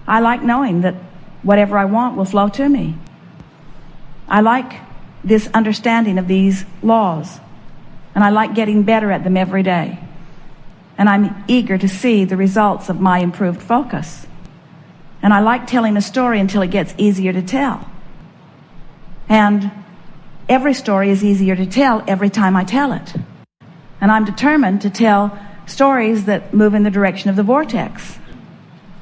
I like knowing that whatever I want will flow to me. I like this understanding of these laws, and I like getting better at them every day. And I'm eager to see the results of my improved focus. And I like telling a story until it gets easier to tell. And every story is easier to tell every time I tell it. And I'm determined to tell stories that move in the direction of the vortex.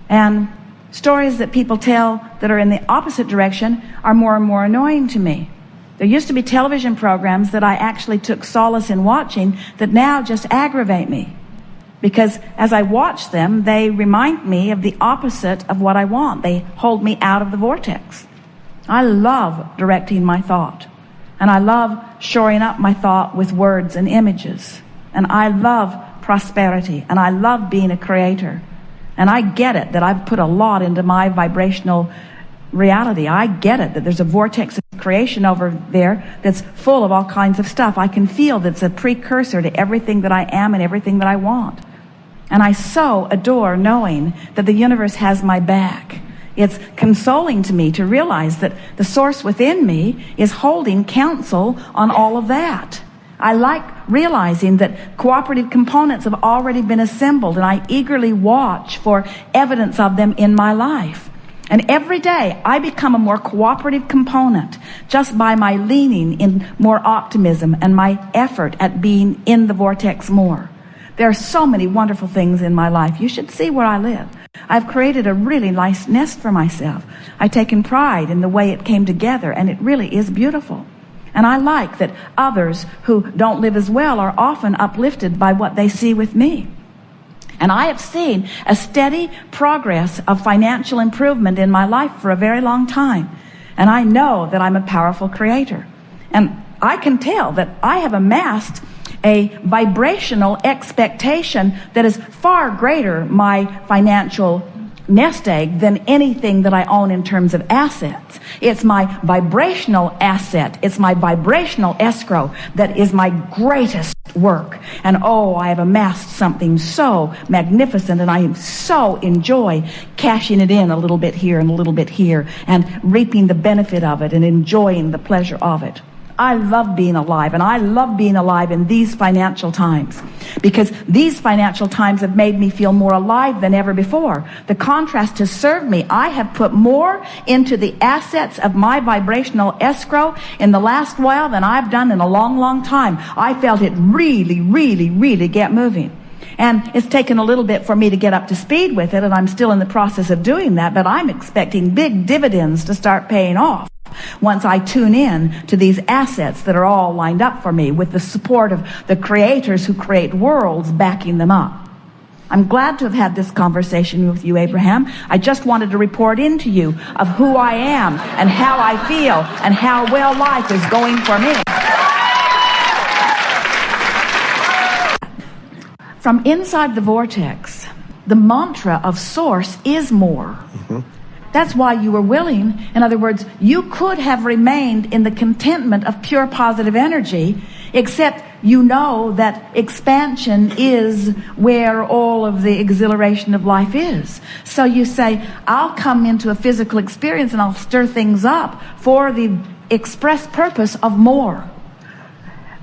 And stories that people tell that are in the opposite direction are more and more annoying to me. There used to be television programs that I actually took solace in watching that now just aggravate me. Because as I watch them, they remind me of the opposite of what I want. They hold me out of the vortex. I love directing my thought. And I love shoring up my thought with words and images. And I love prosperity. And I love being a creator. And I get it that I've put a lot into my vibrational reality. I get it that there's a vortex of creation over there that's full of all kinds of stuff. I can feel that's a precursor to everything that I am and everything that I want. And I so adore knowing that the universe has my back. It's consoling to me to realize that the source within me is holding counsel on all of that. I like realizing that cooperative components have already been assembled, and I eagerly watch for evidence of them in my life. And every day I become a more cooperative component just by my leaning in more optimism and my effort at being in the vortex more. There are so many wonderful things in my life. You should see where I live. I've created a really nice nest for myself. I've taken pride in the way it came together, and it really is beautiful. And I like that others who don't live as well are often uplifted by what they see with me. And I have seen a steady progress of financial improvement in my life for a very long time. And I know that I'm a powerful creator. And I can tell that I have amassed a vibrational expectation that is far greater my financial nest egg than anything that I own in terms of assets. It's my vibrational asset. It's my vibrational escrow that is my greatest work. And oh, I have amassed something so magnificent, and I so enjoy cashing it in a little bit here and a little bit here and reaping the benefit of it and enjoying the pleasure of it. I love being alive, and I love being alive in these financial times, because these financial times have made me feel more alive than ever before. The contrast has served me. I have put more into the assets of my vibrational escrow in the last while than I've done in a long, long time. I felt it really, really, really get moving. And it's taken a little bit for me to get up to speed with it, and I'm still in the process of doing that, but I'm expecting big dividends to start paying off once I tune in to these assets that are all lined up for me with the support of the creators who create worlds backing them up. I'm glad to have had this conversation with you, Abraham. I just wanted to report in to you of who I am and how I feel and how well life is going for me. From inside the vortex, the mantra of source is more. That's why you were willing. In other words, you could have remained in the contentment of pure positive energy, except you know that expansion is where all of the exhilaration of life is. So you say, I'll come into a physical experience and I'll stir things up for the express purpose of more.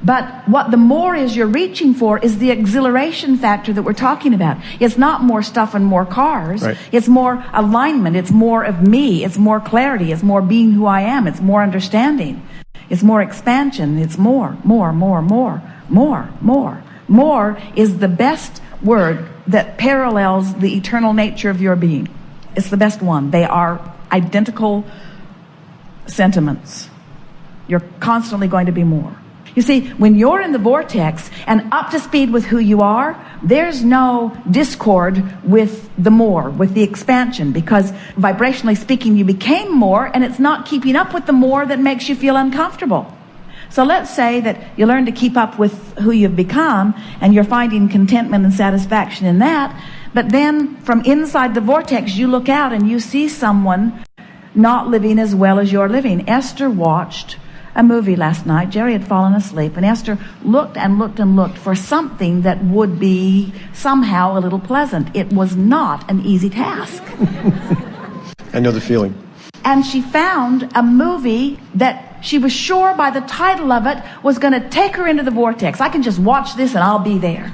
But what the more is you're reaching for is the exhilaration factor that we're talking about. It's not more stuff and more cars. Right. It's more alignment. It's more of me. It's more clarity. It's more being who I am. It's more understanding. It's more expansion. It's more. More is the best word that parallels the eternal nature of your being. It's the best one. They are identical sentiments. You're constantly going to be more. You see, when you're in the vortex and up to speed with who you are, there's no discord with the more, with the expansion, because vibrationally speaking, you became more, and it's not keeping up with the more that makes you feel uncomfortable. So let's say that you learn to keep up with who you've become, and you're finding contentment and satisfaction in that, but then from inside the vortex, you look out and you see someone not living as well as you're living. Esther watched a movie last night. Jerry had fallen asleep, and Esther looked and looked and looked for something that would be somehow a little pleasant. It was not an easy task. I know the feeling. And she found a movie that she was sure by the title of it was going to take her into the vortex. I can just watch this and I'll be there.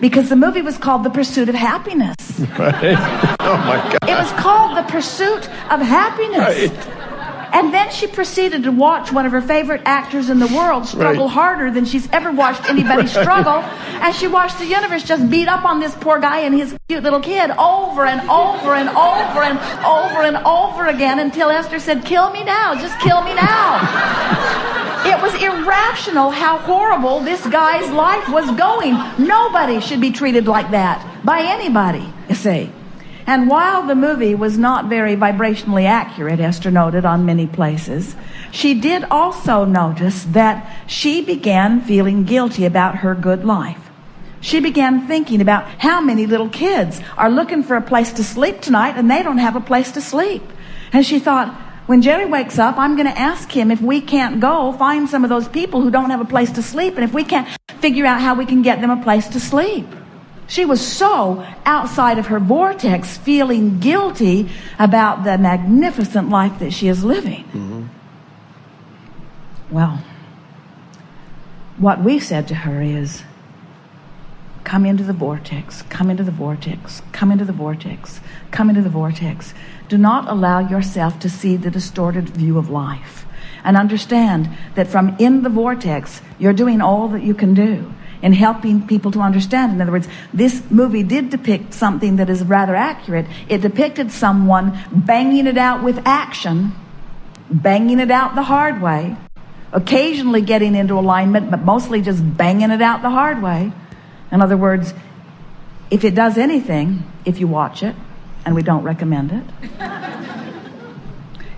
Because the movie was called The Pursuit of Happiness. Right. Oh my God. It was called The Pursuit of Happiness. Right. And then she proceeded to watch one of her favorite actors in the world struggle harder than she's ever watched anybody struggle. And she watched the universe just beat up on this poor guy and his cute little kid over and over and over and over and over again until Esther said, "Kill me now, just kill me now." It was irrational how horrible this guy's life was going. Nobody should be treated like that by anybody, you see. And while the movie was not very vibrationally accurate, Esther noted, on many places, she did also notice that she began feeling guilty about her good life. She began thinking about how many little kids are looking for a place to sleep tonight and they don't have a place to sleep. And she thought, when Jerry wakes up, I'm going to ask him if we can't go find some of those people who don't have a place to sleep, and if we can't figure out how we can get them a place to sleep. She was so outside of her vortex, feeling guilty about the magnificent life that she is living. Mm-hmm. Well, what we said to her is, come into the vortex, come into the vortex, come into the vortex, come into the vortex. Do not allow yourself to see the distorted view of life. And understand that from in the vortex, you're doing all that you can do in helping people to understand. In other words, this movie did depict something that is rather accurate. It depicted someone banging it out with action, banging it out the hard way, occasionally getting into alignment, but mostly just banging it out the hard way. In other words, if it does anything, if you watch it, and we don't recommend it,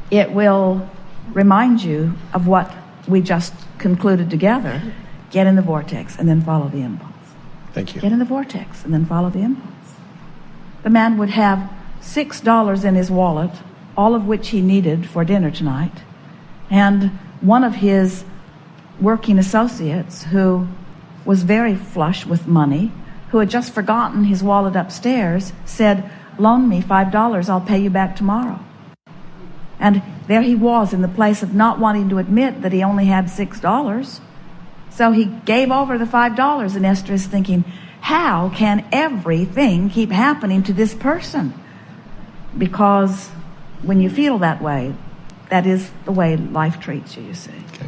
it will remind you of what we just concluded together. Get in the vortex and then follow the impulse. Thank you. Get in the vortex and then follow the impulse. The man would have $6 in his wallet, all of which he needed for dinner tonight. And one of his working associates, who was very flush with money, who had just forgotten his wallet upstairs, said, "Loan me $5, I'll pay you back tomorrow." And there he was in the place of not wanting to admit that he only had $6. So he gave over the $5, and Esther is thinking, how can everything keep happening to this person? Because when you feel that way, that is the way life treats you, you see. Okay.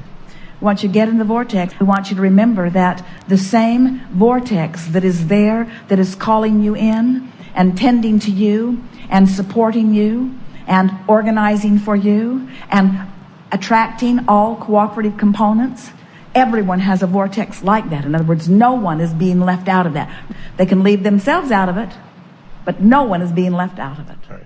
Once you get in the vortex, we want you to remember that the same vortex that is there, that is calling you in and tending to you and supporting you and organizing for you and attracting all cooperative components, everyone has a vortex like that. In other words, no one is being left out of that. They can leave themselves out of it, but no one is being left out of it. All right.